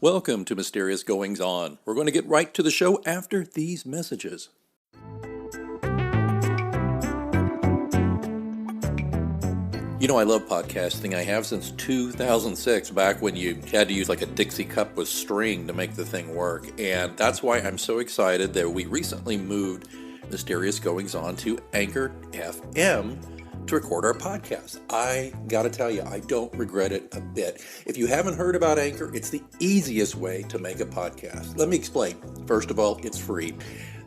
Welcome to Mysterious Goings On. We're going to get right to the show after these messages. You know, I love podcasting. I have since 2006, back when you had to use like a Dixie cup with string to make the thing work. And that's why I'm so excited that we recently moved Mysterious Goings On to Anchor FM to record our podcast. I gotta tell you, I don't regret it a bit. If you haven't heard about Anchor, it's the easiest way to make a podcast. Let me explain. First of all, it's free.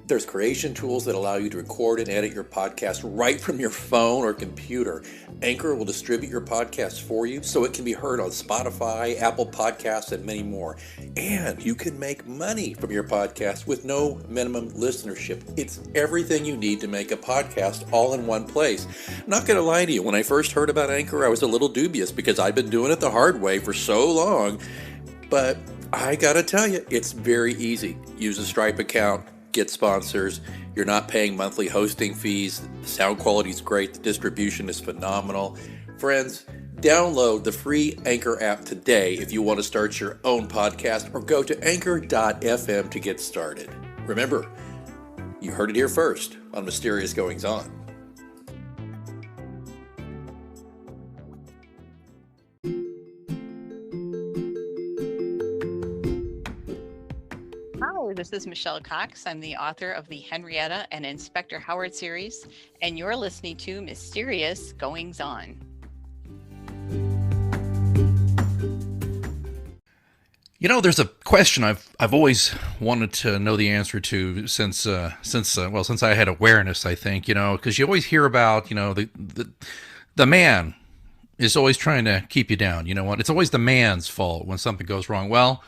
There's creation tools that allow you to record and edit your podcast right from your phone or computer. Anchor will distribute your podcast for you so it can be heard on Spotify, Apple Podcasts, and many more. And you can make money from your podcast with no minimum listenership. It's everything you need to make a podcast all in one place. I'm not going to lie to you, when I first heard about Anchor, I was a little dubious because I've been doing it the hard way for so long. But I got to tell you, it's very easy. Use a Stripe account. Get sponsors. You're not paying monthly hosting fees. The sound quality is great. The distribution is phenomenal. Friends, download the free Anchor app today if you want to start your own podcast, or go to anchor.fm to get started. Remember, you heard it here first on Mysterious Goings On. This is Michelle Cox. I'm the author of the Henrietta and Inspector Howard series, and you're listening to Mysterious Goings On. You know, there's a question I've always wanted to know the answer to since I had awareness, I think, because you always hear about, the man is always trying to keep you down. You know what? It's always the man's fault when something goes wrong. Well,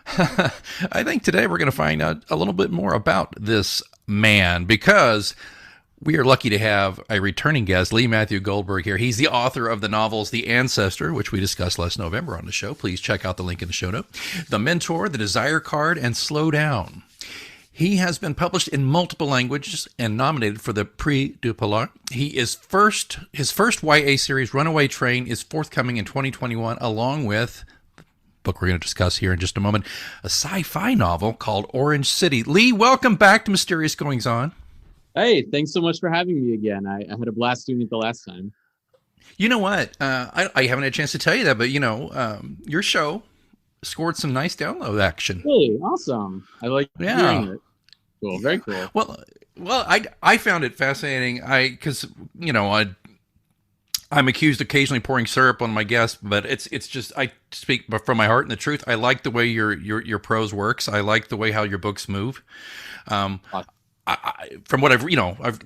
I think today we're going to find out a little bit more about this man, because we are lucky to have a returning guest, Lee Matthew Goldberg, here. He's the author of the novels The Ancestor, which we discussed last November on the show. Please check out the link in the show note. The Mentor, The Desire Card, and Slow Down. He has been published in multiple languages and nominated for the Prix du Polar. His first YA series, Runaway Train, is forthcoming in 2021, along with book we're going to discuss here in just a moment, a sci-fi novel called Orange City. Lee, welcome back to Mysterious Goings On. Hey, thanks so much for having me again. I had a blast doing it the last time. You know what? I haven't had a chance to tell you that, but your show scored some nice download action. Hey, awesome. I like hearing it. Cool, very cool. Well, I found it fascinating. Because I'm accused of occasionally pouring syrup on my guests, but it's just, I speak from my heart and the truth. I like the way your prose works. I like the way how your books move. From what I've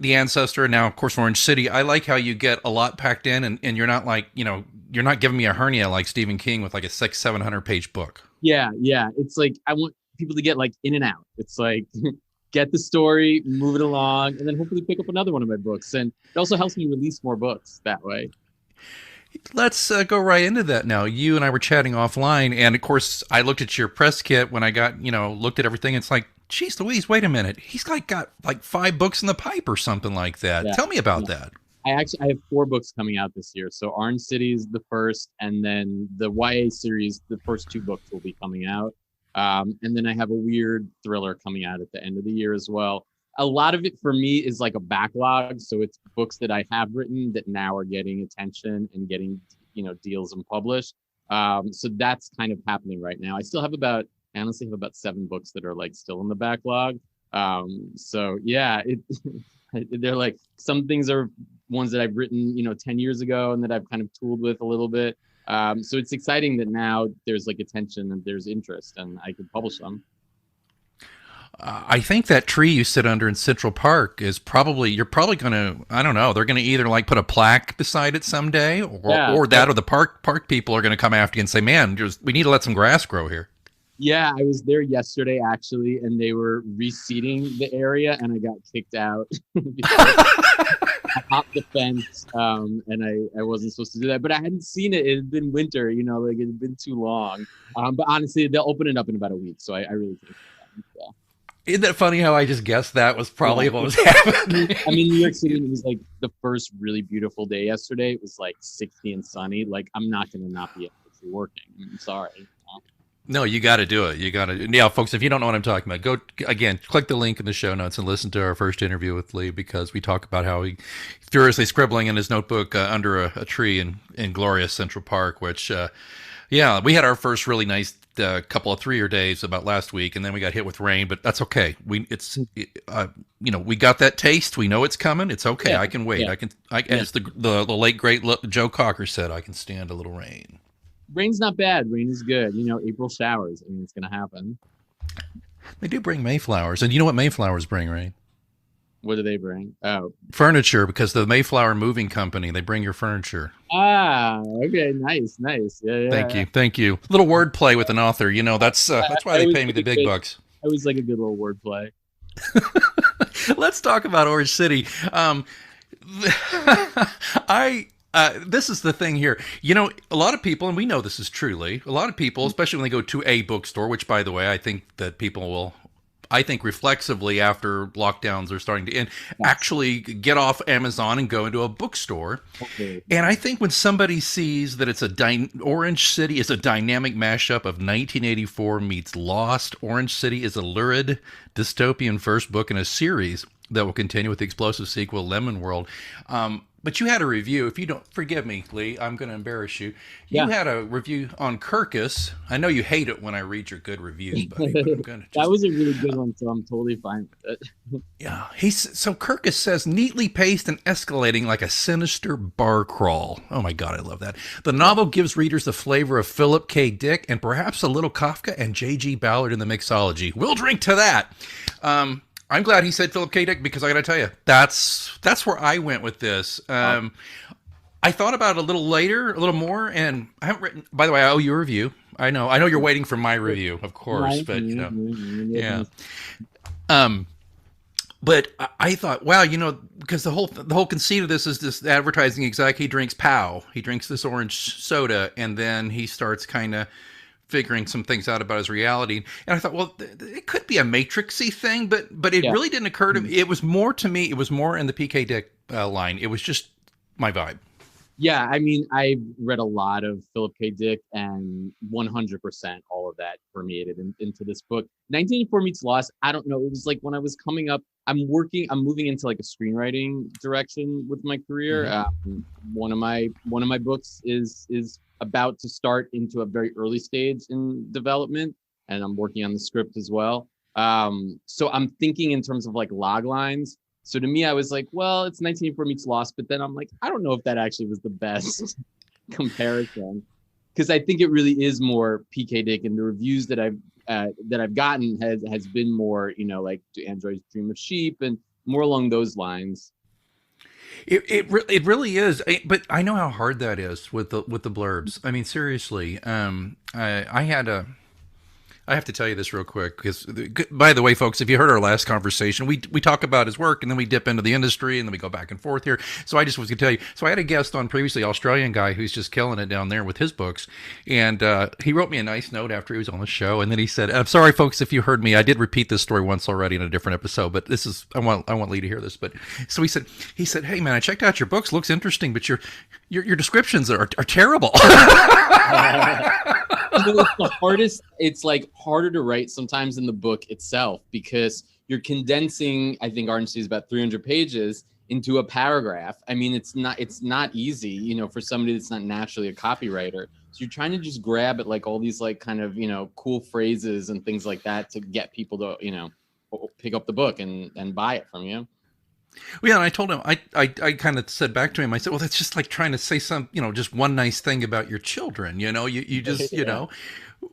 The Ancestor, and now of course Orange City, I like how you get a lot packed in, and you're not like, you're not giving me a hernia like Stephen King with like a 600-700 page book. Yeah. It's like, I want people to get like in and out. It's like, get the story, move it along, and then hopefully pick up another one of my books. And it also helps me release more books that way. Let's go right into that now. You and I were chatting offline, and of course, I looked at your press kit when I got, looked at everything. It's like, geez Louise, wait a minute. He's got 5 books in the pipe or something like that. Yeah. Tell me about that. I have 4 books coming out this year. So Orange City is the first, and then the YA series, the first 2 books will be coming out. And then I have a weird thriller coming out at the end of the year as well. A lot of it for me is like a backlog. So it's books that I have written that now are getting attention and getting, deals and published. So that's kind of happening right now. I still have I honestly have about 7 books that are like still in the backlog. So yeah, they're like, some things are ones that I've written, 10 years ago and that I've kind of tooled with a little bit. So it's exciting that now there's like attention and there's interest and I can publish them. I think that tree you sit under in Central Park is you're probably going to, I don't know, they're going to either like put a plaque beside it someday or the park people are going to come after you and say, man, we need to let some grass grow here. Yeah, I was there yesterday actually, and they were reseeding the area and I got kicked out. I hopped the fence, and I wasn't supposed to do that. But I hadn't seen it. It had been winter, like it had been too long. But honestly, they'll open it up in about a week, so I really think. Yeah. Isn't that funny how I just guessed that was probably what was happening? I mean, New York City, it was like the first really beautiful day yesterday. It was like 60 and sunny. Like, I'm not going to not be actually working. I'm sorry. No, you got to do it. You got to. Yeah, folks, if you don't know what I'm talking about, go again, click the link in the show notes and listen to our first interview with Lee, because we talk about how he furiously scribbling in his notebook under a tree in glorious Central Park, which, yeah, we had our first really nice couple of 3-year days about last week, and then we got hit with rain, but that's okay. We got that taste. We know it's coming. It's okay. Yeah, I can wait. Yeah. As the late great Joe Cocker said, I can stand a little rain. Rain's not bad. Rain is good. April showers. I mean, it's going to happen. They do bring Mayflowers, and you know what Mayflowers bring, right? What do they bring? Oh, furniture, because the Mayflower Moving Company, they bring your furniture. Ah, okay, nice. Yeah. Thank you. Little wordplay with an author. That's why they pay me the big bucks. I always like a good little wordplay. Let's talk about Orange City. This is the thing here. A lot of people, and we know this is true, Lee, a lot of people, especially when they go to a bookstore, which, by the way, I think that people will, reflexively after lockdowns are starting to end, actually get off Amazon and go into a bookstore. Okay. And I think when somebody sees that it's Orange City is a dynamic mashup of 1984 meets Lost, Orange City is a lurid dystopian first book in a series that will continue with the explosive sequel, Lemon World. But you had a review. If you don't, forgive me, Lee, I'm going to embarrass you. You had a review on Kirkus. I know you hate it when I read your good reviews, buddy. But I'm gonna that was a really good one, so I'm totally fine with it. Yeah. So Kirkus says, neatly paced and escalating like a sinister bar crawl. Oh, my God, I love that. The novel gives readers the flavor of Philip K. Dick and perhaps a little Kafka and J.G. Ballard in the mixology. We'll drink to that. I'm glad he said Philip K. Dick, because I got to tell you, that's where I went with this. I thought about it a little later, a little more, and I haven't written. By the way, I owe you a review. I know you're waiting for my review, of course, but yeah. But I thought, wow, because the whole conceit of this is this advertising exec. He drinks POW. He drinks this orange soda, and then he starts kind of figuring some things out about his reality. And I thought, well, it could be a Matrixy thing, but it really didn't occur to me. It was more in the PK Dick line. It was just my vibe. Yeah, I mean, I read a lot of Philip K. Dick, and 100% all of that permeated into this book. 1984 meets Lost. I don't know. It was like when I was coming up, I'm moving into like a screenwriting direction with my career. Mm-hmm. One of my books is about to start into a very early stage in development, and I'm working on the script as well. So I'm thinking in terms of like log lines. So to me, I was like, well, it's 1984 meets Lost, but then I'm like, I don't know if that actually was the best comparison, because I think it really is more PK Dick, and the reviews that I've gotten has been more, like Do Androids Dream of Sheep, and more along those lines. It really is, but I know how hard that is with the blurbs. I mean, seriously, I have to tell you this real quick, because, by the way, folks, if you heard our last conversation, we talk about his work, and then we dip into the industry, and then we go back and forth here. So I just was going to tell you. So I had a guest on previously, Australian guy who's just killing it down there with his books, and he wrote me a nice note after he was on the show, and then he said, "I'm sorry, folks, if you heard me. I did repeat this story once already in a different episode, but this is I want Lee to hear this." But so he said, "Hey man, I checked out your books. Looks interesting, but your descriptions are terrible." It's the hardest. It's like harder to write sometimes in the book itself, because you're condensing, I think Orange City is about 300 pages into a paragraph. I mean, it's not easy, for somebody that's not naturally a copywriter. So you're trying to just grab at like all these like kind of, cool phrases and things like that to get people to, pick up the book and buy it from you. Well, yeah, and I told him, I kind of said back to him, I said, well, that's just like trying to say some, just one nice thing about your children, you just,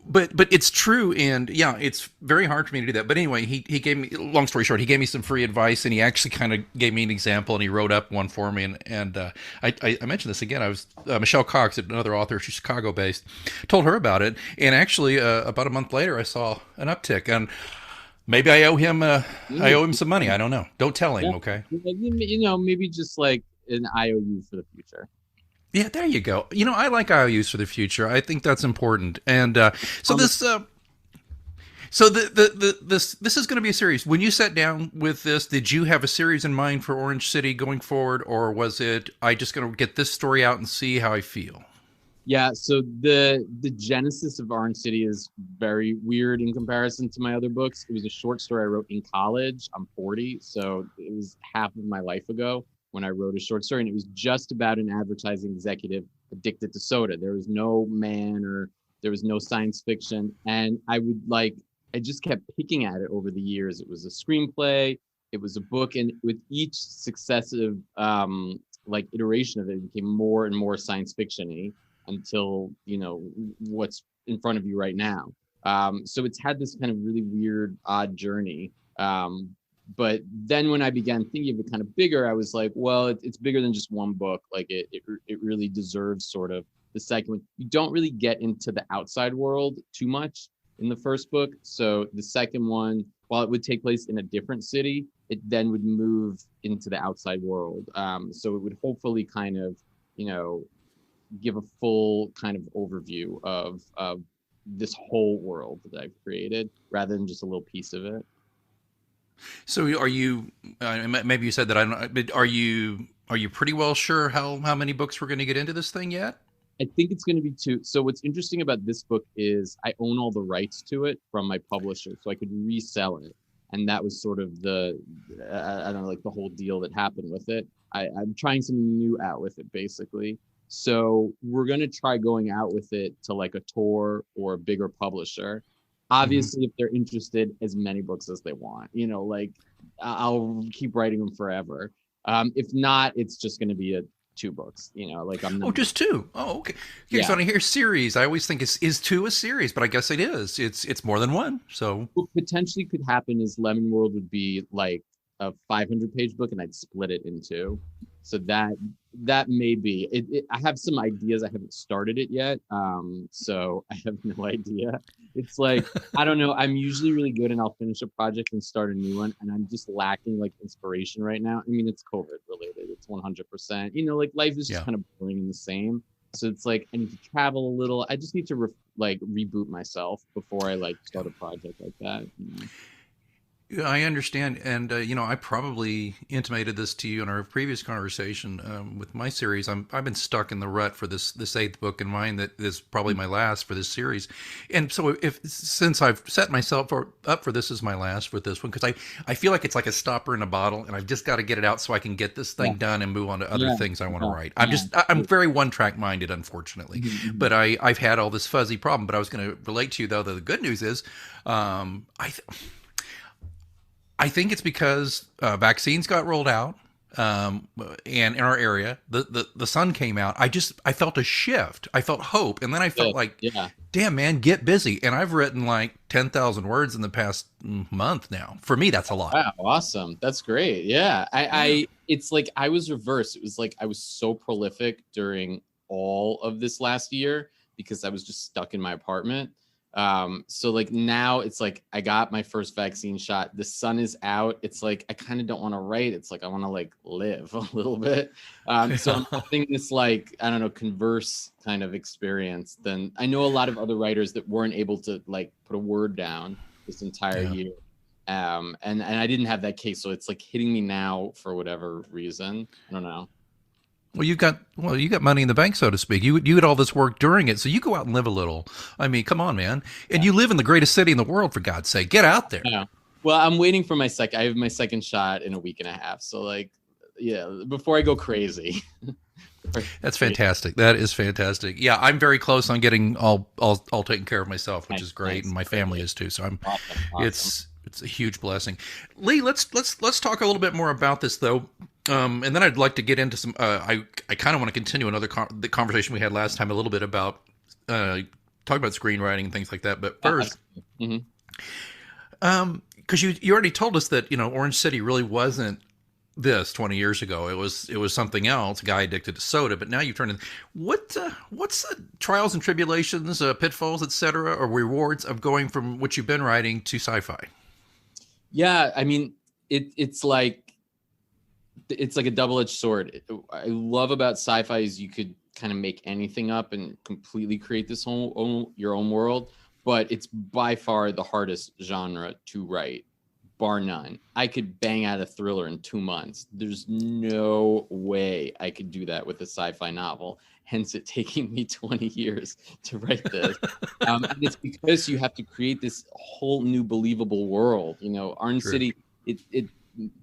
but it's true. And yeah, it's very hard for me to do that. But anyway, he gave me, long story short, he gave me some free advice, and he actually kind of gave me an example, and he wrote up one for me. And I mentioned this again. I was, Michelle Cox, another author, she's Chicago based, told her about it. And actually about a month later, I saw an uptick. And Maybe I owe him. I owe him some money. I don't know. Don't tell him. Yeah. Okay. You know, maybe just like an IOU for the future. Yeah, there you go. You know, I like IOUs for the future. I think that's important. And so this. So this is going to be a series. When you sat down with this, did you have a series in mind for Orange City going forward, or was it I just going to get this story out and see how I feel? Yeah, so the genesis of Orange City is very weird in comparison to my other books. It was a short story I wrote in college. I'm 40, so it was half of my life ago when I wrote a short story, and it was just about an advertising executive addicted to soda. There was no man or there was no science fiction, and I just kept picking at it over the years. It was a screenplay, it was a book, and with each successive iteration of it, it became more and more science fiction-y until, you know, what's in front of you right now. So it's had this kind of really weird, odd journey. But then when I began thinking of it kind of bigger, I was like, well, it's bigger than just one book. Like it really deserves sort of the second one. You don't really get into the outside world too much in the first book. So the second one, while it would take place in a different city, it then would move into the outside world. So it would hopefully kind of, you know, give a full kind of overview of this whole world that I've created rather than just a little piece of it. So are you? Maybe you said that I don't. But are you pretty well sure how many books we're going to get into this thing yet? I think it's going to be 2. So what's interesting about this book is I own all the rights to it from my publisher, so I could resell it. And that was sort of the, I don't know, like the whole deal that happened with it. I'm trying something new out with it, basically. So we're going to try going out with it to like a tour or a bigger publisher. Obviously, if they're interested, as many books as they want, you know, like I'll keep writing them forever. If not, it's just going to be 2 books, you know, like I'm not. Oh, just 2. Oh, okay. Yeah. So when I hear series, I always think is 2 a series, but I guess it is. It's more than one. So What potentially could happen is Lemon World would be like a 500-page book, and I'd split it in 2. So that may be. I have some ideas. I haven't started it yet, so I have no idea. It's like I don't know. I'm usually really good, and I'll finish a project and start a new one, and I'm just lacking like inspiration right now. I mean, it's COVID related. It's 100%. You know, like life is just kind of boring and the same. So it's like I need to travel a little. I just need to reboot myself before I like start a project like that. You know? Yeah, I understand, and you know, I probably intimated this to you in our previous conversation with my series. I've been stuck in the rut for this 8th book in mine that is probably my last for this series, and so since I've set myself up for this as my last for this one, because I feel like it's like a stopper in a bottle, and I've just got to get it out so I can get this thing done and move on to other things I want to write. I'm very one-track minded, unfortunately, but I've had all this fuzzy problem. But I was going to relate to you though that the good news is, I think it's because vaccines got rolled out, and in our area, the sun came out. I felt a shift. I felt hope, and then I felt like, damn man, get busy. And I've written like 10,000 words in the past month now. For me, that's a lot. Wow, awesome. That's great. Yeah, it's like I was reversed. It was like I was so prolific during all of this last year because I was just stuck in my apartment. So like now it's like I got my first vaccine shot, the sun is out, it's like I kind of don't want to write, it's like I want to like live a little bit. So I'm having this like I don't know, converse kind of experience. Then I know a lot of other writers that weren't able to like put a word down this entire year, and I didn't have that case, so it's like hitting me now for whatever reason. I don't know. Well, you got money in the bank, so to speak. You did all this work during it, so you go out and live a little. I mean, come on, man. And you live in the greatest city in the world, for God's sake. Get out there. Yeah. Well, I'm waiting for my I have my second shot in a week and a half. So, like, yeah, before I go crazy. That's fantastic. That is fantastic. Yeah, I'm very close on getting all taken care of myself, which is great, and my family is too. So I'm. Awesome. It's a huge blessing. Lee, let's talk a little bit more about this though. And then I'd like to get into some. I kind of want to continue the conversation we had last time a little bit about talk about screenwriting and things like that. But first, because you already told us that Orange City really wasn't this 20 years ago. It was something else. A guy addicted to soda. But now you've turned in what's the trials and tribulations, pitfalls, etc., or rewards of going from what you've been writing to sci-fi? Yeah, I mean, it's like a double-edged sword. I love about sci-fi is you could kind of make anything up and completely create this your own world, but it's by far the hardest genre to write, bar none. I could bang out a thriller in 2 months. There's no way I could do that with a sci-fi novel. Hence it taking me 20 years to write this. And it's because you have to create this whole new believable world. You know, Arn City, it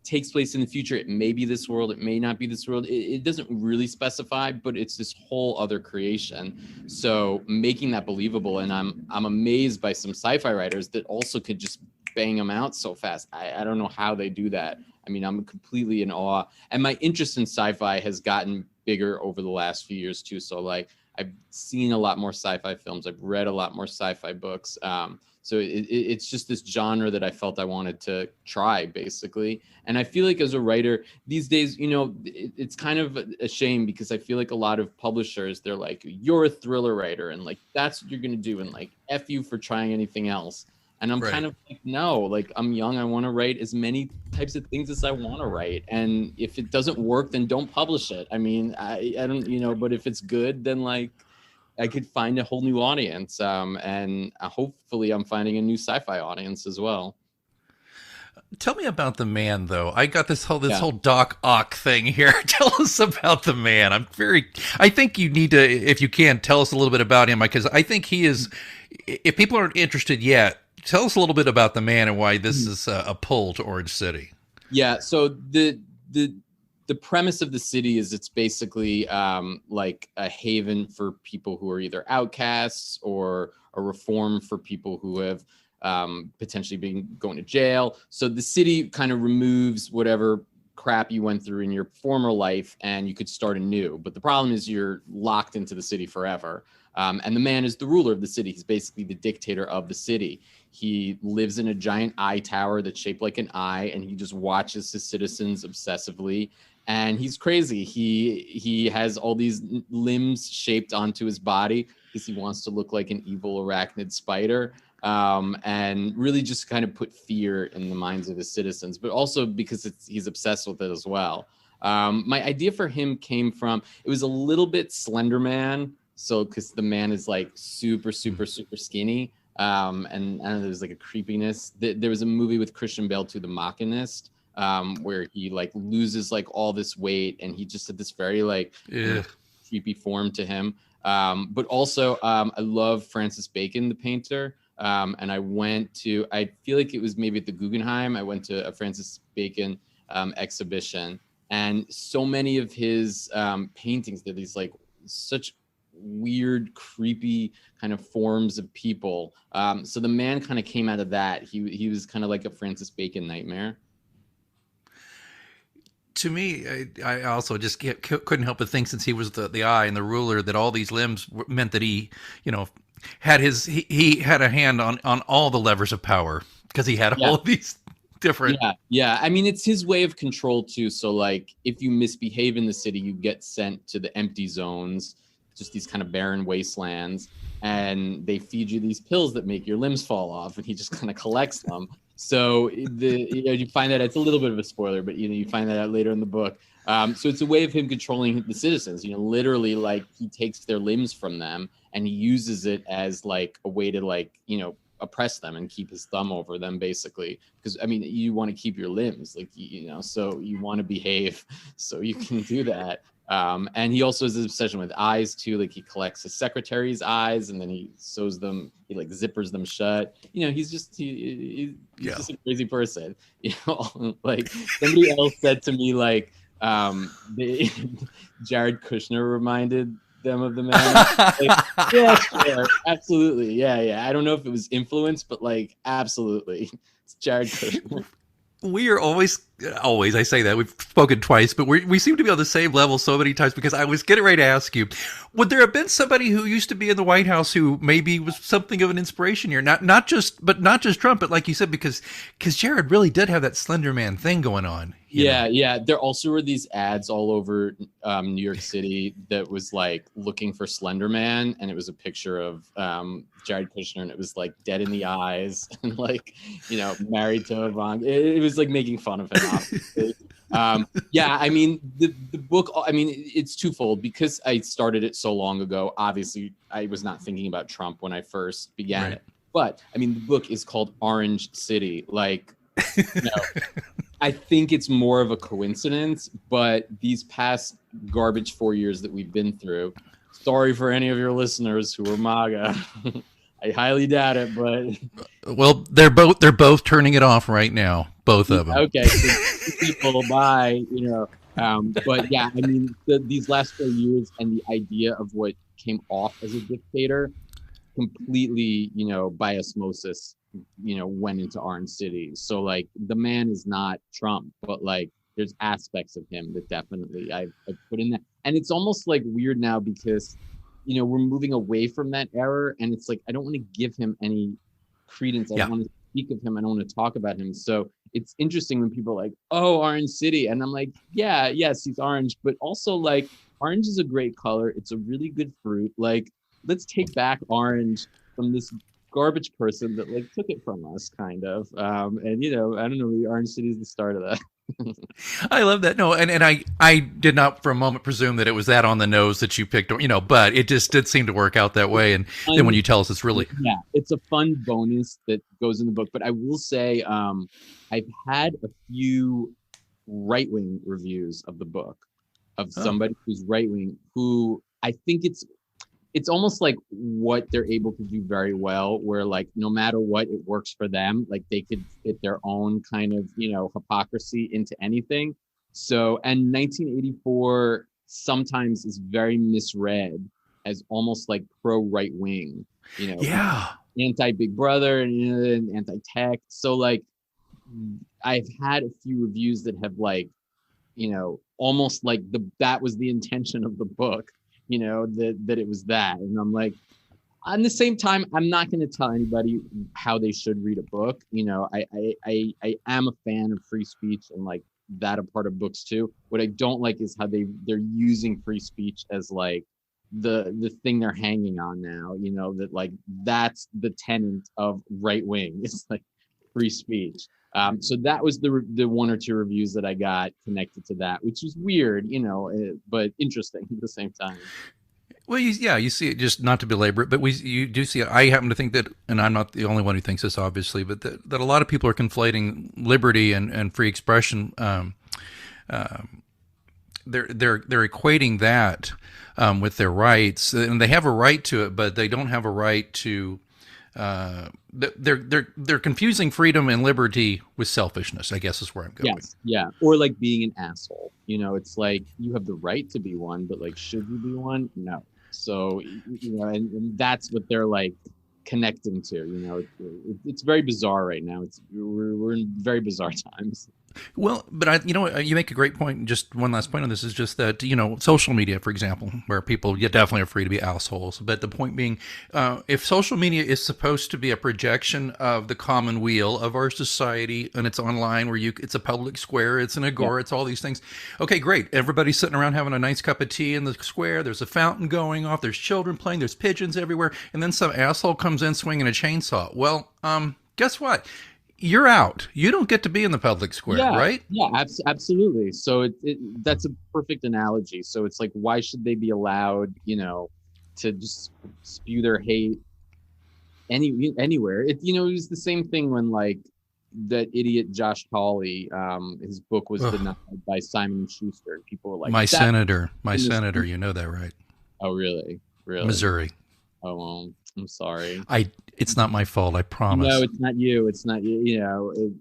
takes place in the future. It may be this world, it may not be this world. It doesn't really specify, but it's this whole other creation. So making that believable, and I'm amazed by some sci-fi writers that also could just bang them out so fast. I don't know how they do that. I mean, I'm completely in awe. And my interest in sci-fi has gotten bigger over the last few years too. So like I've seen a lot more sci-fi films. I've read a lot more sci-fi books. So it's just this genre that I felt I wanted to try, basically. And I feel like as a writer these days, you know, it's kind of a shame because I feel like a lot of publishers, they're like, you're a thriller writer and like, that's what you're going to do. And like, F you for trying anything else. And I'm kind of like, no, like I'm young. I want to write as many types of things as I want to write. And if it doesn't work, then don't publish it. I mean, I don't, you know, but if it's good, then like, I could find a whole new audience, and hopefully I'm finding a new sci-fi audience as well. Tell me about the man, though. I got this whole Doc Ock thing here. Tell us about the man. I think you need to, if you can, tell us a little bit about him, because I think he is, if people aren't interested yet, tell us a little bit about the man and why this is a pull to Orange City. Yeah, so the premise of the city is it's basically like a haven for people who are either outcasts or a reform for people who have potentially been going to jail. So the city kind of removes whatever crap you went through in your former life and you could start anew. But the problem is you're locked into the city forever. And the man is the ruler of the city. He's basically the dictator of the city. He lives in a giant eye tower that's shaped like an eye, and he just watches his citizens obsessively. And he's crazy. He has all these limbs shaped onto his body because he wants to look like an evil arachnid spider, and really just kind of put fear in the minds of his citizens, but also because he's obsessed with it as well. My idea for him came from, it was a little bit Slender Man. So because the man is like super skinny. And I don't know, there's like a creepiness. There was a movie with Christian Bale too, The Machinist, where he like loses like all this weight and he just had this very like creepy form to him. But also I love Francis Bacon, the painter. And I feel like it was maybe at the Guggenheim. I went to a Francis Bacon exhibition, and so many of his paintings, they're these like such weird, creepy kind of forms of people. So the man kind of came out of that. He was kind of like a Francis Bacon nightmare. To me, I also just couldn't help but think, since he was the eye and the ruler, that all these limbs meant that he, you know, he had a hand on all the levers of power, because he had all of these different. Yeah. I mean, it's his way of control too. So like, if you misbehave in the city, you get sent to the empty zones, just these kind of barren wastelands, and they feed you these pills that make your limbs fall off, and he just kind of collects them. So you find that, it's a little bit of a spoiler, but you find that out later in the book. So it's a way of him controlling the citizens. Literally, like, he takes their limbs from them and he uses it as like a way to like, oppress them and keep his thumb over them, basically. Because I mean, you want to keep your limbs, like, so you want to behave, so you can do that. And he also has this obsession with eyes too. Like, he collects his secretary's eyes and then he sews them, he like zippers them shut. He's just he's just a crazy person. Like, somebody else said to me, like, Jared Kushner reminded them of the man. Like, yeah, sure, absolutely, yeah. I don't know if it was influence, but like, absolutely, it's Jared Kushner. We are always always, I say that. We've spoken twice, but we seem to be on the same level so many times, because I was getting ready to ask you, would there have been somebody who used to be in the White House who maybe was something of an inspiration here? Not just Trump, but like you said, because Jared really did have that Slender Man thing going on. Yeah. There also were these ads all over New York City that was like looking for Slender Man, and it was a picture of Jared Kushner, and it was like dead in the eyes and like, married to Ivanka. It was like making fun of him, obviously. Yeah, I mean, the book, I mean, it's twofold because I started it so long ago. Obviously, I was not thinking about Trump when I first began it. But I mean, the book is called Orange City. Like, I think it's more of a coincidence, but these past garbage 4 years that we've been through, sorry for any of your listeners who are MAGA. I highly doubt it, but well, they're both turning it off right now, both of them. Okay, so people buy, but yeah, I mean, these last 4 years and the idea of what came off as a dictator completely, by osmosis, went into Orange City. So like the man is not Trump, but like there's aspects of him that definitely I've put in that. And it's almost like weird now because, we're moving away from that era, and it's like I don't want to give him any credence. I don't want to speak of him. I don't want to talk about him. So it's interesting when people are like, oh, Orange City. And I'm like, yeah, yes, he's orange, but also like orange is a great color. It's a really good fruit. Like, let's take back orange from this garbage person that like took it from us, kind of. And I don't know, the Orange City is the start of that. I love that. No, and I did not for a moment presume that it was that on the nose that you picked, but it just did seem to work out that way. And then when you tell us it's really, it's a fun bonus that goes in the book. But I will say, I've had a few right-wing reviews of the book of somebody who's right-wing, who I think it's almost like what they're able to do very well, where like no matter what, it works for them. Like they could fit their own kind of, hypocrisy into anything. So, and 1984 sometimes is very misread as almost like pro right wing, anti Big Brother and anti tech. So like I've had a few reviews that have like, almost like that was the intention of the book. That it was that. And I'm like, at the same time, I'm not going to tell anybody how they should read a book. I am a fan of free speech and like that a part of books too. What I don't like is how they're using free speech as like the thing they're hanging on now, that like that's the tenet of right wing. It's like free speech. So that was the one or two reviews that I got connected to that, which was weird, but interesting at the same time. Well, you see it, just not to belabor it, but you do see it. I happen to think that, and I'm not the only one who thinks this, obviously, but that a lot of people are conflating liberty and free expression. They're equating that with their rights, and they have a right to it, but they don't have a right to. They're confusing freedom and liberty with selfishness, I guess is where I'm going. Yes, yeah. Or like being an asshole. It's like you have the right to be one, but like, should you be one? No. So, and that's what they're like connecting to, it's very bizarre right now. We're in very bizarre times. Well, but you make a great point. Just one last point on this is just that, social media, for example, where people definitely are free to be assholes. But the point being, if social media is supposed to be a projection of the common weal of our society, and it's online where it's a public square, it's an agora, it's all these things. Okay, great. Everybody's sitting around having a nice cup of tea in the square. There's a fountain going off. There's children playing. There's pigeons everywhere. And then some asshole comes in swinging a chainsaw. Well, guess what? You're out. You don't get to be in the public square, right? Yeah, absolutely. So that's a perfect analogy. So it's like, why should they be allowed, to just spew their hate anywhere? It was the same thing when like that idiot Josh Hawley, his book was denied by Simon & Schuster. People were like, my senator, you know that, right? Oh, really? Missouri. Oh, well, I'm sorry. It's not my fault. I promise. No, it's not you. It's not you.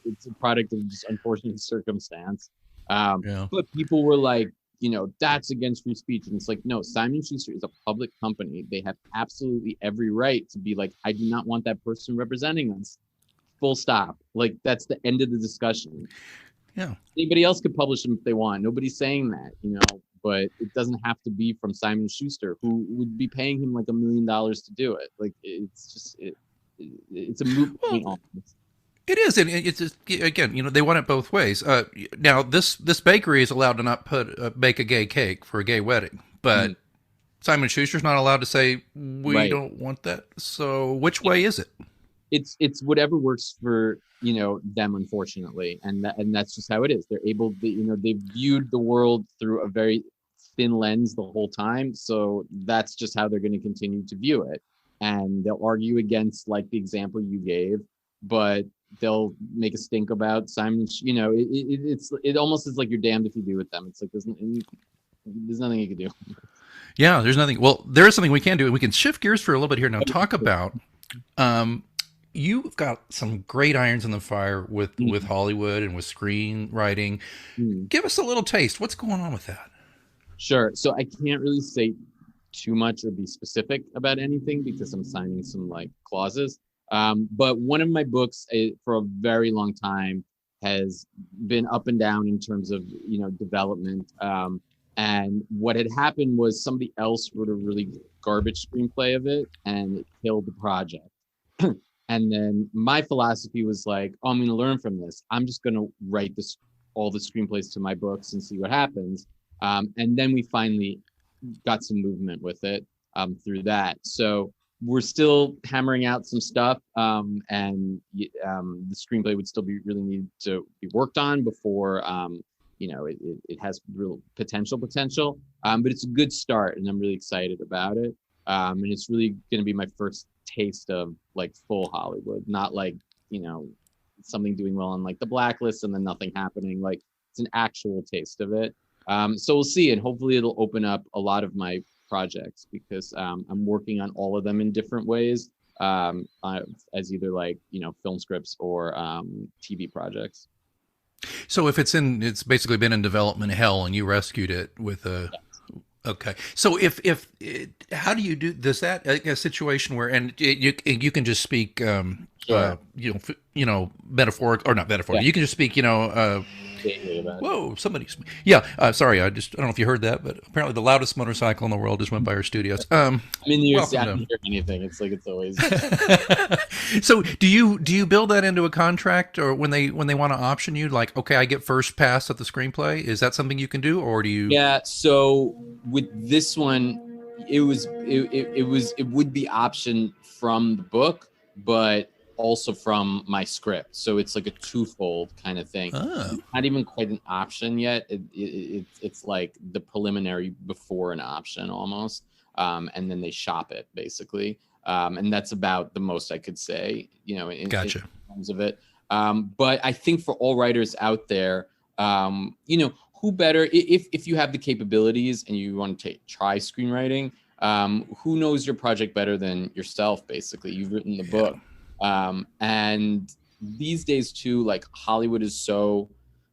It's a product of just unfortunate circumstance. But people were like, that's against free speech, and it's like, no. Simon & Schuster is a public company. They have absolutely every right to be like, I do not want that person representing us. Full stop. Like that's the end of the discussion. Yeah. Anybody else could publish them if they want. Nobody's saying that, but it doesn't have to be from Simon Schuster, who would be paying him like $1 million to do it. Like, it's just it's a moot point almost. It is, and it's just, again, they want it both ways. Now, this bakery is allowed to not bake a gay cake for a gay wedding, but Simon Schuster's not allowed to say we don't want that. So, which way is it? It's whatever works for them, unfortunately, and that's just how it is. They're able to, they've viewed the world through a very thin lens the whole time, so that's just how they're going to continue to view it, and they'll argue against like the example you gave, but they'll make a stink about Simon. It almost is like you're damned if you do with them. It's like there's nothing you can do. Yeah, there's nothing. Well, there is something we can do, and we can shift gears for a little bit here now. Talk about. You've got some great irons in the fire with Hollywood and with screenwriting. Give us a little taste. What's going on with that? Sure. So I can't really say too much or be specific about anything because I'm signing some like clauses. But one of my books for a very long time has been up and down in terms of, development. And what had happened was somebody else wrote a really garbage screenplay of it and it killed the project. And then my philosophy was like, oh, I'm going to learn from this. I'm just going to write all the screenplays to my books and see what happens. And then we finally got some movement with it through that. So we're still hammering out some stuff, and the screenplay would still be really need to be worked on before it has real potential. But it's a good start, and I'm really excited about it. And it's really going to be my first taste of like full Hollywood, not like something doing well on like the blacklist and then nothing happening. Like it's an actual taste of it. So we'll see, and hopefully it'll open up a lot of my projects because I'm working on all of them in different ways, as either like film scripts or TV projects. So if it's basically been in development hell and you rescued it with a. Yes. Okay, so how do you do? Does that a situation where you can just speak, sure. metaphoric or not metaphoric? Yeah. You can just speak, whoa, somebody's. Yeah, sorry, I don't know if you heard that, but apparently the loudest motorcycle in the world just went by our studios. I mean, I didn't hear anything. It's like it's always. So do you build that into a contract, or when they want to option you, like, okay, I get first pass at the screenplay? Is that something you can do, or do you? Yeah. So with this one, it would be optioned from the book, but also from my script. So it's like a twofold kind of thing. Oh. Not even quite an option yet. It's like the preliminary before an option almost. And then they shop it basically. And that's about the most I could say, in terms of it. But I think for all writers out there, who better, if you have the capabilities and you want to try screenwriting, who knows your project better than yourself, basically? You've written the book. And these days too, like Hollywood is so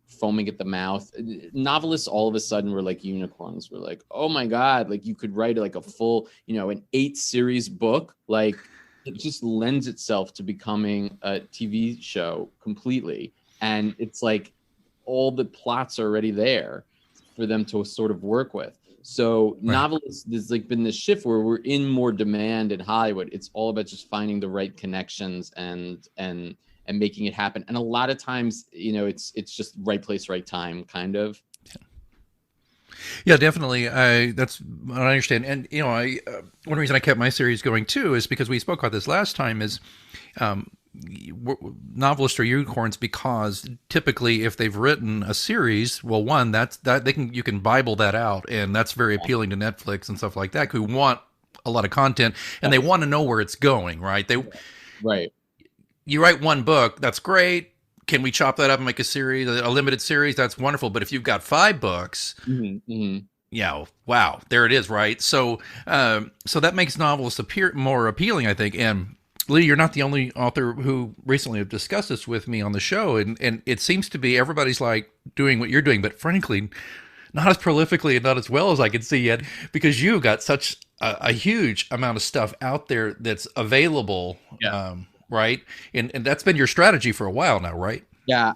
foaming at the mouth. Novelists all of a sudden were like unicorns. We're like, oh my God, like you could write like a full, an 8-series book. Like it just lends itself to becoming a TV show completely. And it's like all the plots are already there for them to sort of work with. So right. Novelists, there's like been this shift where we're in more demand in Hollywood. It's all about just finding the right connections and making it happen. And a lot of times, it's just right place, right time, kind of. Yeah, definitely. That's what I understand. And one reason I kept my series going too is because we spoke about this last time. Is novelists are unicorns because typically if they've written a series, well, one that you can Bible that out, and that's very appealing to Netflix and stuff like that, who want a lot of content and they want to know where it's going, right? Right. You write one book, that's great. Can we chop that up and make a series, a limited series? That's wonderful. But if you've got 5 books, yeah, wow, there it is, right? So that makes novelists appear more appealing, I think. And Lee, you're not the only author who recently have discussed this with me on the show, and it seems to be everybody's like doing what you're doing, but frankly, not as prolifically and not as well as I can see yet, because you've got such a huge amount of stuff out there that's available, right? And that's been your strategy for a while now, right? Yeah,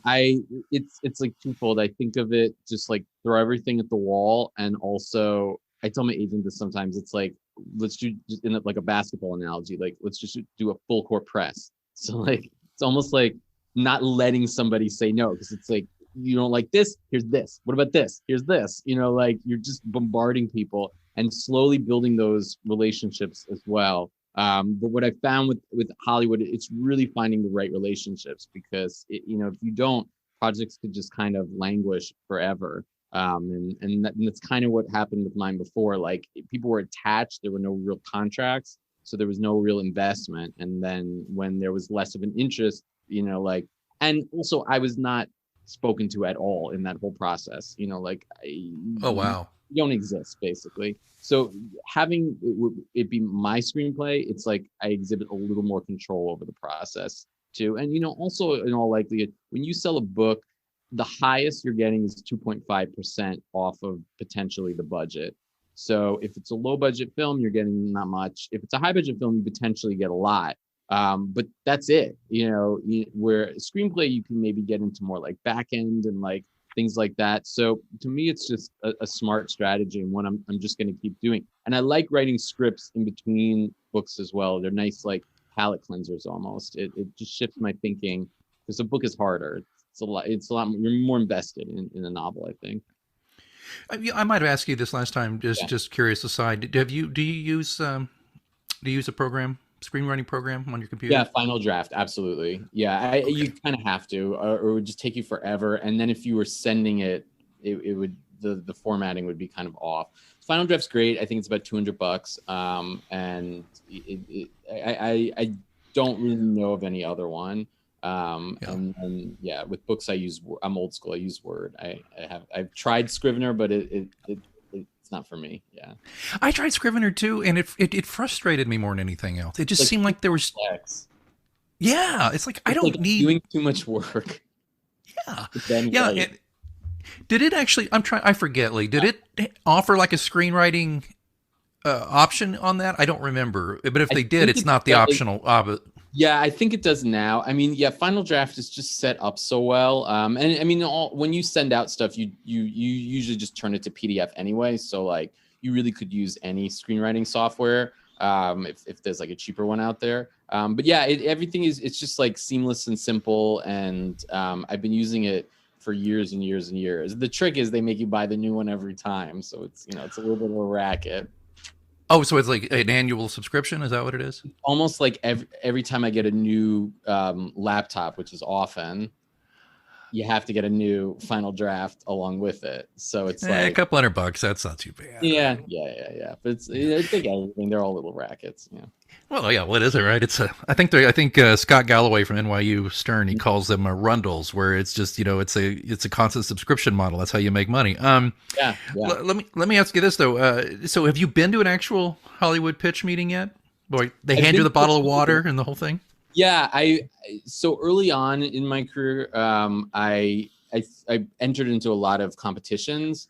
it's like twofold. I think of it just like throw everything at the wall, and also I tell my agent this sometimes. It's like let's do just in like a basketball analogy, like let's just do a full court press. So like it's almost like not letting somebody say no, because it's like you don't like this, here's this. What about this? Here's this. Like you're just bombarding people and slowly building those relationships as well. But what I found with Hollywood, it's really finding the right relationships, because if you don't, projects could just kind of languish forever. And that's kind of what happened with mine before. Like people were attached, there were no real contracts, so there was no real investment. And then when there was less of an interest, and also I was not spoken to at all in that whole process. Oh wow. You don't exist basically. So having it be my screenplay, it's like I exhibit a little more control over the process too. And also in all likelihood, when you sell a book, the highest you're getting is 2.5% off of potentially the budget. So if it's a low budget film, you're getting not much. If it's a high budget film, you potentially get a lot. But that's it. Where a screenplay, you can maybe get into more like back end and like things like that. So to me, it's just a smart strategy, and one I'm just going to keep doing. And I like writing scripts in between books as well. They're nice, like palate cleansers almost. It just shifts my thinking, because a book is harder. It's a lot. You're more invested in a novel, I think. I might have asked you this last time. Just curious aside. Do you use a program, screenwriting program on your computer? Yeah, Final Draft, absolutely. Yeah, Okay. you kind of have to, or it would just take you forever. And then if you were sending it, it would the formatting would be kind of off. Final Draft's great. I think it's about $200. And I don't really know of any other one. And yeah, with books I'm old school. I use Word. I've tried Scrivener, but it's not for me. Yeah. I tried Scrivener too, and it frustrated me more than anything else. It just seemed like there was. Yeah, it's like I don't need doing too much work. Yeah. Did it actually? I forget, Lee. Did it offer like a screenwriting option on that? I don't remember. But if they did, it's not the optional. Yeah, I think it does now. I mean, yeah, Final Draft is just set up so well. And I mean, when you send out stuff, you usually just turn it to PDF anyway. So like, you really could use any screenwriting software if there's like a cheaper one out there. But yeah, everything it's just like seamless and simple. And I've been using it for years and years and years. The trick is they make you buy the new one every time, so it's it's a little bit of a racket. Oh, so it's like an annual subscription? Is that what it is? Almost like every time I get a new laptop, which is often, you have to get a new Final Draft along with it. So it's like a couple $100. That's not too bad. Yeah. But I think everything, they're all little rackets. Yeah. Well, yeah. What is it, right? I think Scott Galloway from NYU Stern, he calls them rundles, where it's just it's a constant subscription model. That's how you make money. Yeah. Let me ask you this though. So have you been to an actual Hollywood pitch meeting yet? Boy, they hand you the bottle of water and the whole thing. Yeah, so early on in my career, I entered into a lot of competitions.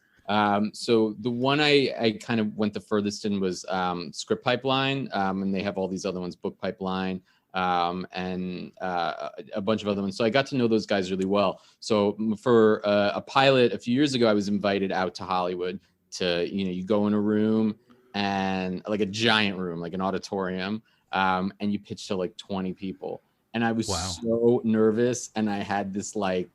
So the one I kind of went the furthest in was Script Pipeline, and they have all these other ones, Book Pipeline, and a bunch of other ones. So I got to know those guys really well. So for a pilot a few years ago, I was invited out to Hollywood to, you go in a room, and like a giant room, like an auditorium, and you pitch to like 20 people. And I was so nervous, and I had this like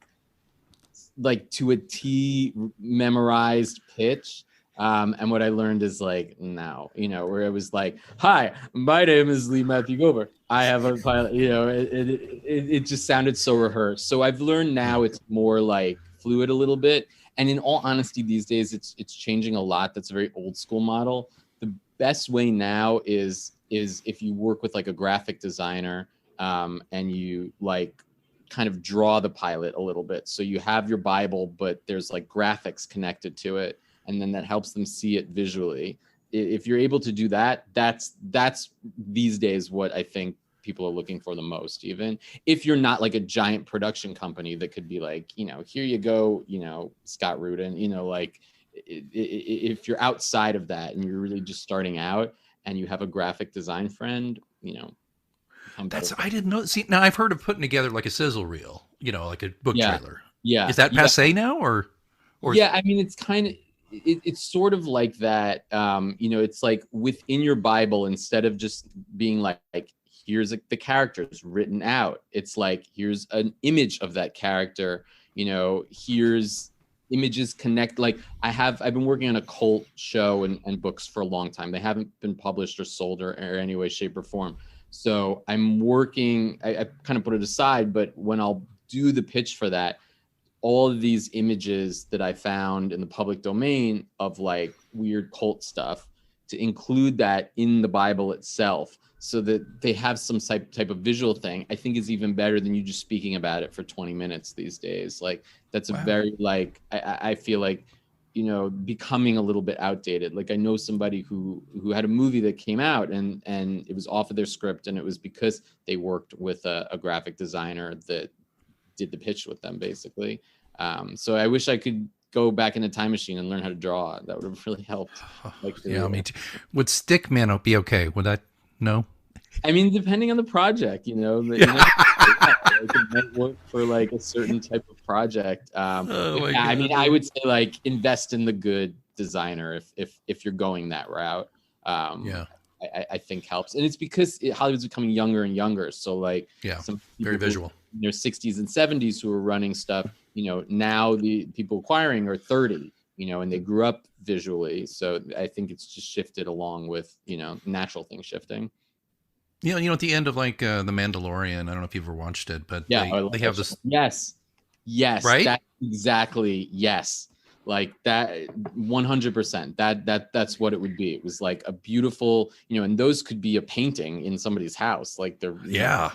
to a T memorized pitch. And what I learned is like, no, where it was like, hi, my name is Lee Matthew Goldberg. I have a pilot, it just sounded so rehearsed. So I've learned now it's more like fluid a little bit. And in all honesty, these days it's changing a lot. That's a very old school model. The best way now is if you work with like a graphic designer, and you like kind of draw the pilot a little bit. So you have your Bible, but there's like graphics connected to it. And then that helps them see it visually. If you're able to do that, that's these days what I think people are looking for the most, even if you're not like a giant production company that could be like, here you go, Scott Rudin, like if you're outside of that and you're really just starting out and you have a graphic design friend, become better. I didn't know. See, now I've heard of putting together like a sizzle reel, like a book trailer. Yeah. Is that passe now, or? Yeah, I mean, it's kind of, it's sort of like that. It's like within your Bible, instead of just being like here's the characters written out, it's like here's an image of that character. Here's images connect. Like I've been working on a cult show and books for a long time. They haven't been published or sold or any way, shape, or form. So I'm working. I kind of put it aside, but when I'll do the pitch for that, all of these images that I found in the public domain of like weird cult stuff, to include that in the Bible itself, so that they have some type of visual thing, I think is even better than you just speaking about it for 20 minutes these days. Like that's a very like, I feel like, becoming a little bit outdated. Like I know somebody who had a movie that came out and it was off of their script, and it was because they worked with a graphic designer that did the pitch with them basically. So I wish I could go back in a time machine and learn how to draw. That would have really helped. Yeah, me too. Would Stickman be okay? Would that? No. I mean, depending on the project, it might work for like a certain type of project. I mean, I would say like invest in the good designer if you're going that route. I think helps, and it's because Hollywood's becoming younger and younger. So like, some very visual in their 60s and 70s who are running stuff. Now the people acquiring are 30. And they grew up visually. So I think it's just shifted along with natural things shifting. At the end of like The Mandalorian, I don't know if you've ever watched it, but they have this. Yes, right. That's exactly yes. Like that 100%. That's what it would be. It was like a beautiful, and those could be a painting in somebody's house. Like they're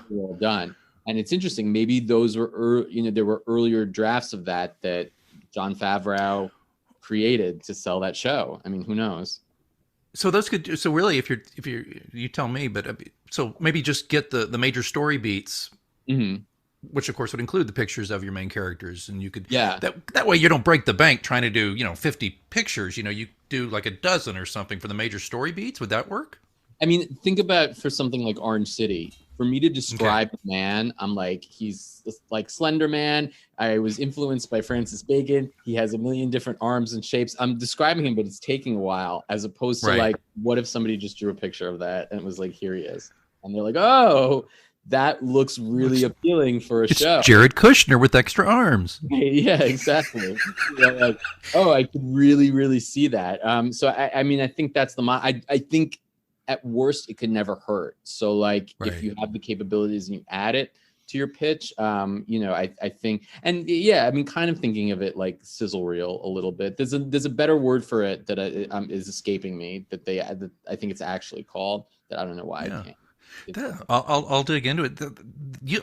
well done. And it's interesting. Maybe those were there were earlier drafts of that Jon Favreau created to sell that show. I mean, who knows? So those could. So really, if you tell me, but so maybe just get the major story beats, which of course would include the pictures of your main characters, and you could that way you don't break the bank trying to do 50 pictures. You do like a dozen or something for the major story beats. Would that work? I mean, think about for something like Orange City. For me to describe the man, I'm like, he's like Slender Man. I was influenced by Francis Bacon. He has a million different arms and shapes. I'm describing him, but it's taking a while, as opposed to like, what if somebody just drew a picture of that and it was like, here he is. And they're like, oh, that looks really appealing for a show. Jared Kushner with extra arms. Yeah, exactly. Like, oh, I could really, really see that. So I mean, I think that's I think at worst, it could never hurt. So like if you have the capabilities and you add it to your pitch, I think, and I mean, kind of thinking of it like sizzle reel a little bit. There's a better word for it that is escaping me that I think it's actually called, that I don't know why I can't. I'll dig into it.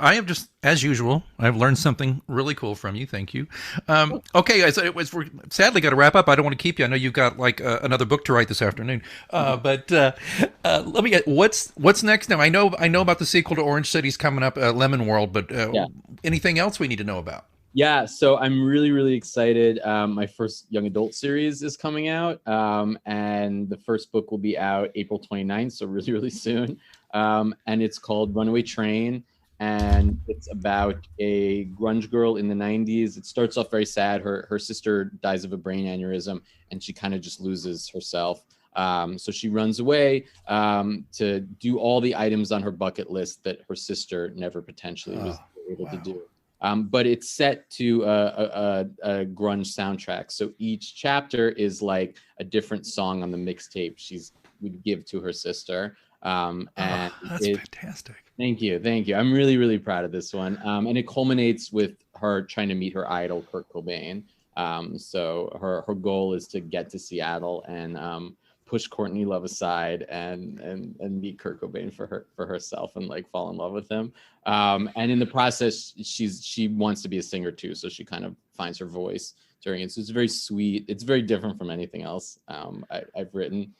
I have just, as usual, I've learned something really cool from you. Thank you. Okay, guys, we're sadly got to wrap up. I don't want to keep you. I know you've got like another book to write this afternoon. But let me get what's next now. I know about the sequel to Orange City's coming up, Lemon World. But anything else we need to know about? Yeah, so I'm really, really excited. My first young adult series is coming out, and the first book will be out April 29th, so really, really soon. And it's called Runaway Train, and it's about a grunge girl in the 90s. It starts off very sad. Her sister dies of a brain aneurysm, and she kind of just loses herself. So she runs away to do all the items on her bucket list that her sister never potentially was able to do. But it's set to a grunge soundtrack. So each chapter is like a different song on the mixtape would give to her sister. And that's fantastic. Thank you. I'm really, really proud of this one. And it culminates with her trying to meet her idol, Kurt Cobain. So her goal is to get to Seattle and push Courtney Love aside and meet Kurt Cobain for herself and like fall in love with him. And in the process, she wants to be a singer too, so she kind of finds her voice during it. So it's very sweet. It's very different from anything else I've written.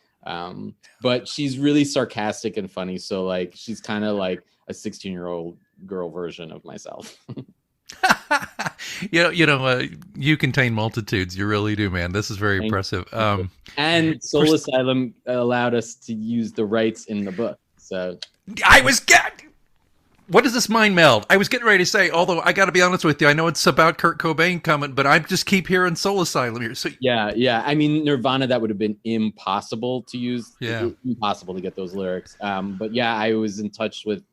But she's really sarcastic and funny. So like she's kind of like a 16-year-old girl version of myself. You contain multitudes. You really do, man. This is very impressive. And Soul Asylum allowed us to use the rights in the book. So what is this mind meld? I was getting ready to say, although I got to be honest with you, I know it's about Kurt Cobain coming, but I just keep hearing Soul Asylum here. So yeah. I mean, Nirvana, that would have been impossible to use. Yeah. Impossible to get those lyrics. But yeah, I was in touch with.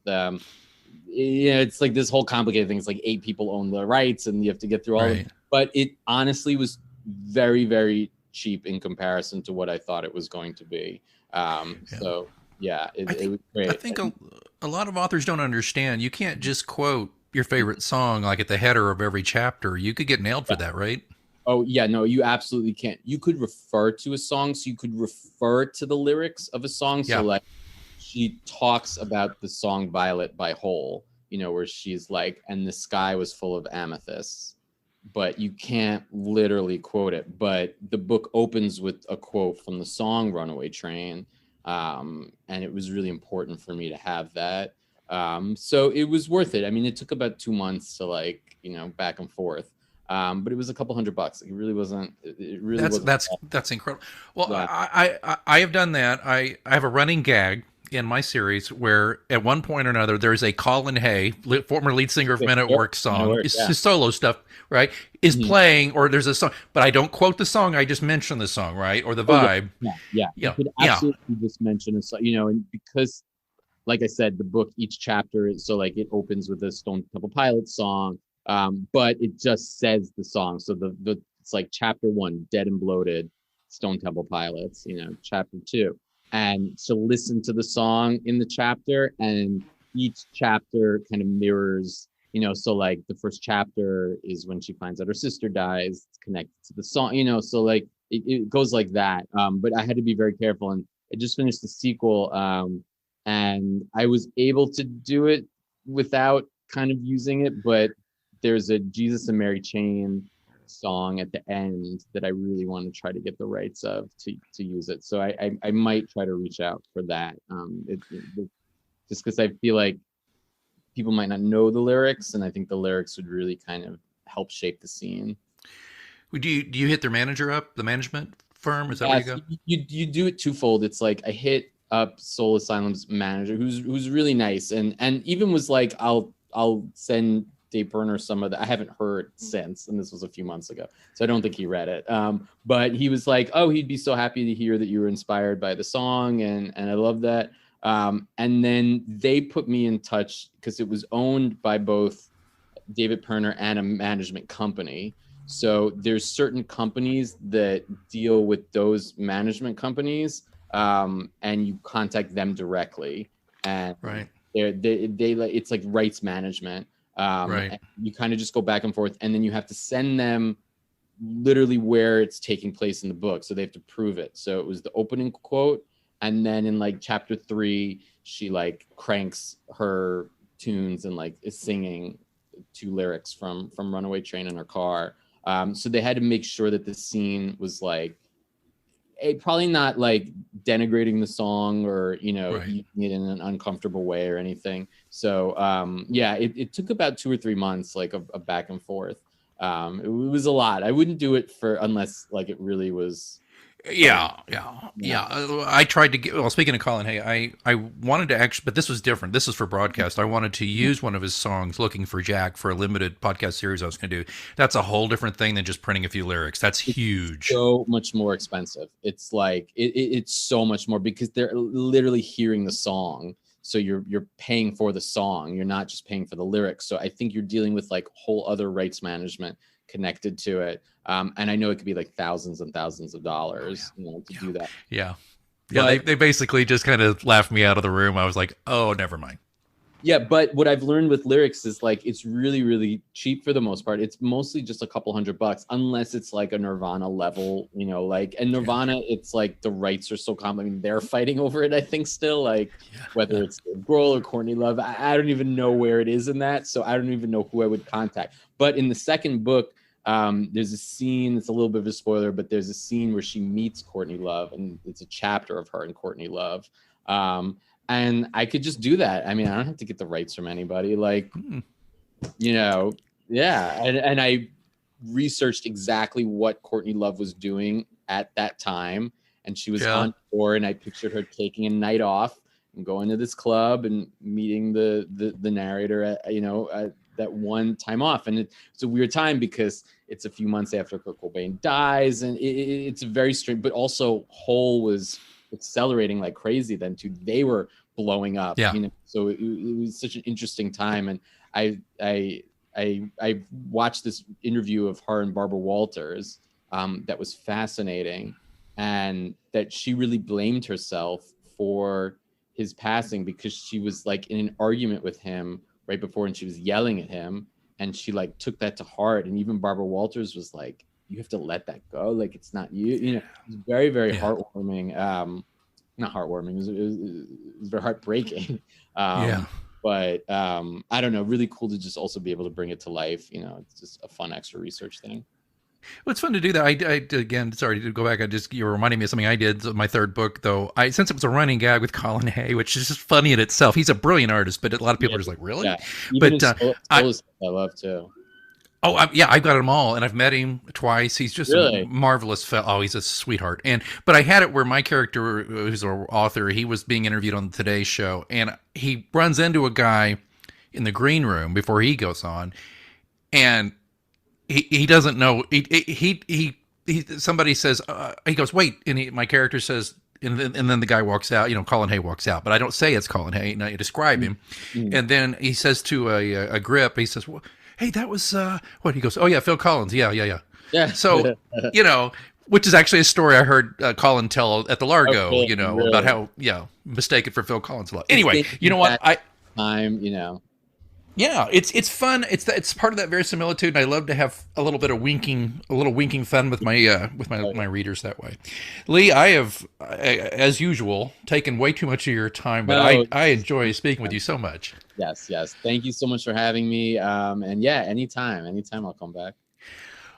It's like this whole complicated thing. It's like 8 people own the rights, and you have to get through all of it. But it honestly was very, very cheap in comparison to what I thought it was going to be. So yeah, it was great. I think a lot of authors don't understand. You can't just quote your favorite song like at the header of every chapter. You could get nailed for that, right? Oh yeah, no, you absolutely can't. You could refer to a song, so you could refer to the lyrics of a song. So like, she talks about the song Violet by Hole, where she's like, and the sky was full of amethysts, but you can't literally quote it. But the book opens with a quote from the song Runaway Train. And it was really important for me to have that. So it was worth it. I mean, it took about 2 months to back and forth. But it was a couple $100. It really wasn't. That's incredible. Well, yeah. I have done that. I have a running gag in my series where at one point or another there's a Colin Hay, former lead singer of Men at Work song, it's his solo stuff, right, is playing, or there's a song, but I don't quote the song, I just mention the song, right, or the vibe. Yeah. You could absolutely just mention a song, and because, like I said, the book, each chapter is, so like it opens with a Stone Temple Pilots song, but it just says the song. So the it's like chapter 1, Dead and Bloated, Stone Temple Pilots, chapter 2. And she'll listen to the song in the chapter, and each chapter kind of mirrors, so like the first chapter is when she finds out her sister dies, it's connected to the song, so like it goes like that. But I had to be very careful, and I just finished the sequel, and I was able to do it without kind of using it, but there's a Jesus and Mary Chain song at the end that I really want to try to get the rights of to use it. So I might try to reach out for that. Just because I feel like people might not know the lyrics, and I think the lyrics would really kind of help shape the scene. Do you hit their manager up, the management firm? Is that where you go? You do it twofold. It's like I hit up Soul Asylum's manager, who's really nice, and even was like, I'll send Dave Berner some of that. I haven't heard since, and this was a few months ago, so I don't think he read it. But he was like, oh, he'd be so happy to hear that you were inspired by the song, and I love that. And then they put me in touch because it was owned by both David Perner and a management company. So there's certain companies that deal with those management companies, and you contact them directly, and they it's like rights management. And you kind of just go back and forth, and then you have to send them literally where it's taking place in the book, so they have to prove it. So it was the opening quote, and then in like chapter 3 she like cranks her tunes and like is singing 2 lyrics from Runaway Train in her car. So they had to make sure that the scene was like probably not like denigrating the song or using it in an uncomfortable way or anything. So it took about 2 or 3 months, like a back and forth. It was a lot. I wouldn't do it unless like it really was. Yeah. I tried to get, well, speaking of Colin Hay, I wanted to actually, but this was different. This is for broadcast. I wanted to use one of his songs, Looking for Jack, for a limited podcast series I was going to do. That's a whole different thing than just printing a few lyrics. That's huge. So much more expensive. It's like, it's so much more because they're literally hearing the song. So you're paying for the song. You're not just paying for the lyrics. So I think you're dealing with like whole other rights management connected to it. And I know it could be like thousands and thousands of dollars to do that. Yeah. They basically just kind of laughed me out of the room. I was like, oh, never mind. Yeah, but what I've learned with lyrics is like it's really, really cheap for the most part. It's mostly just a couple $100 unless it's like a Nirvana level, and Nirvana, it's like the rights are so common. I mean, they're fighting over it, I think, still, whether it's Grohl or Courtney Love. I don't even know where it is in that, so I don't even know who I would contact. But in the second book, there's a scene, it's a little bit of a spoiler, but there's a scene where she meets Courtney Love, and it's a chapter of her and Courtney Love. And I could just do that. I mean, I don't have to get the rights from anybody. And I researched exactly what Courtney Love was doing at that time. And she was on tour, and I pictured her taking a night off going to this club and meeting the narrator at that one time off. And it's a weird time because it's a few months after Kurt Cobain dies, and it's a very strange, but also Hole was accelerating like crazy then too. They were blowing up, so it was such an interesting time. And I watched this interview of her and Barbara Walters that was fascinating, and that she really blamed herself for his passing because she was like in an argument with him right before, and she was yelling at him, and she like took that to heart. And even Barbara Walters was like, you have to let that go, like it's not you. It was very, very heartwarming. Not heartwarming, it was very heartbreaking. But I don't know, really cool to just also be able to bring it to life. It's just a fun extra research thing. Well, it's fun to do that. I again, sorry to go back. You're reminding me of something I did. My third book, though, since it was a running gag with Colin Hay, which is just funny in itself. He's a brilliant artist, but a lot of people are just like, really? Yeah. But I love too. Oh, I've got them all, and I've met him twice. He's just a marvelous fellow. Oh, he's a sweetheart. But I had it where my character, who's an author, he was being interviewed on the Today Show, and he runs into a guy in the green room before he goes on, and he doesn't know. He somebody says, he goes, wait, and my character says, and then the guy walks out. Colin Hay walks out, but I don't say it's Colin Hay, and I describe him, and then he says to a grip, he says, well, hey, that was what? He goes, oh yeah, Phil Collins, yeah. So which is actually a story I heard Colin tell at the Largo, really? About how mistaken for Phil Collins a lot. Anyway, you know what? Yeah, it's fun. It's part of that verisimilitude, and I love to have a little winking fun with my readers that way. Lee, I have, as usual, taken way too much of your time, but I enjoy speaking with you so much. Yes. Thank you so much for having me. And anytime I'll come back.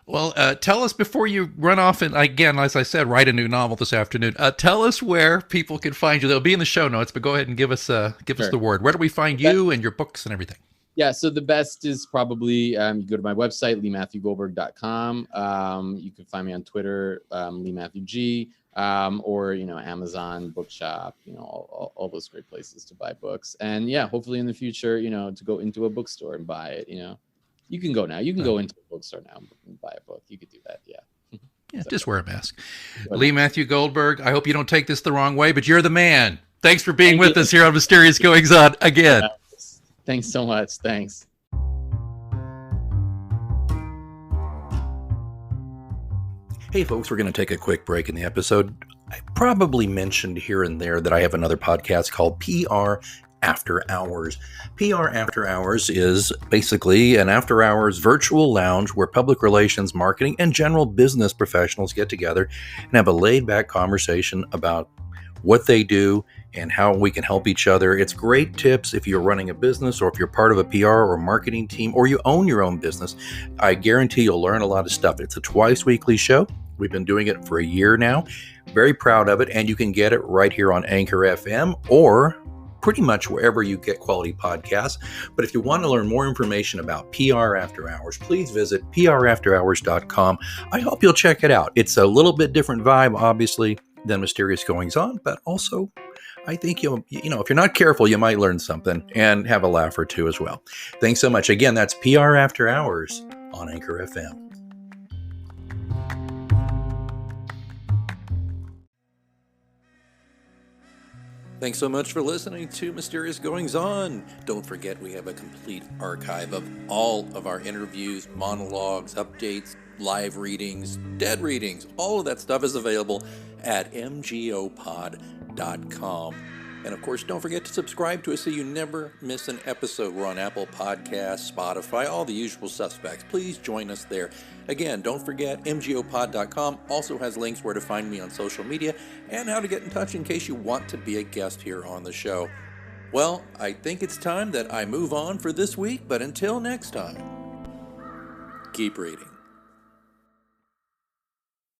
Well, tell us before you run off, and again, as I said, write a new novel this afternoon. Tell us where people can find you. They'll be in the show notes, but go ahead and give us the word. Where do we find you and your books and everything? Yeah, so the best is probably you go to my website, LeeMatthewGoldberg.com. You can find me on Twitter, LeeMatthewG, or Amazon, Bookshop, all those great places to buy books. And hopefully in the future, to go into a bookstore and buy it. You can go now. You can go into a bookstore now and buy a book. You could do that. Yeah. Yeah, just wear a mask. Lee Matthew Goldberg, I hope you don't take this the wrong way, but you're the man. Thanks for being with us here on Mysterious Goings On again. Thanks so much. Thanks. Hey folks, we're going to take a quick break in the episode. I probably mentioned here and there that I have another podcast called PR After Hours. PR After Hours is basically an after-hours virtual lounge where public relations, marketing, and general business professionals get together and have a laid-back conversation about what they do and how we can help each other. It's great tips if you're running a business or if you're part of a PR or marketing team or you own your own business. I guarantee you'll learn a lot of stuff. It's a twice weekly show. We've been doing it for a year now. Very proud of it, and you can get it right here on Anchor FM or pretty much wherever you get quality podcasts. But if you want to learn more information about PR After Hours, please visit prafterhours.com. I hope you'll check it out. It's a little bit different vibe, obviously, than Mysterious Goings On, but also I think if you're not careful, you might learn something and have a laugh or two as well. Thanks so much. Again, that's PR After Hours on Anchor FM. Thanks so much for listening to Mysterious Goings On. Don't forget we have a complete archive of all of our interviews, monologues, updates, live readings, dead readings. All of that stuff is available at mgopod.com. And of course, don't forget to subscribe to us so you never miss an episode. We're on Apple Podcasts, Spotify, all the usual suspects. Please join us there. Again, don't forget, mgopod.com also has links where to find me on social media and how to get in touch in case you want to be a guest here on the show. Well, I think it's time that I move on for this week, but until next time, keep reading.